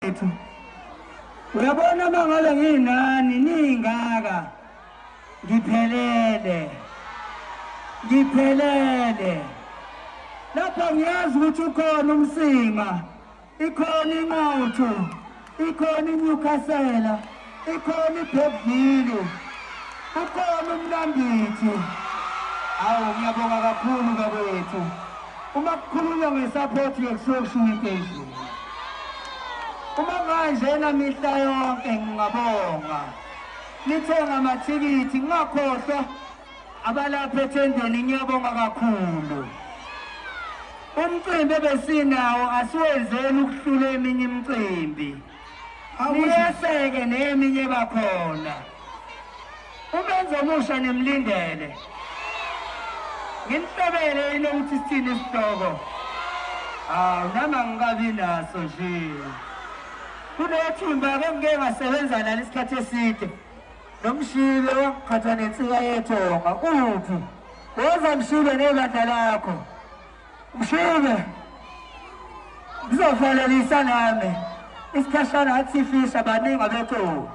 wethu uyabona mangabe nginani ningaka ngiphelele lapho ngiyazi ukuthi ukhona umsinga ikhona inqotho ikhona iNewcastle ikhona iBergville ukhona umlambithi awu ngiyabonga kakhulu bakwethu uma kukhulunywa ngesupport yekusokushiya impesheni uma kanjena mihla yonke ngingabonga nithenga amathikithi ngakhohlwa abalapha ethendeni ngiyabonga kakhulu umcimbi ebesinawo asiwenzeli ukuhlula eminye imicimbi niyeseke neminye bakhona umenze omusha nemlindele nginhlebele yini ukuthi sithini isitoko nama ngikabi naso nje kunethimba ke ngeke ngasebenza nalo isikhathi eside nomshilo waqhatha nensika yethonga uphi woza mshilo nebandla lakho mshilo ngizovalelisa nami isikhashana athi sifisha baningi abethu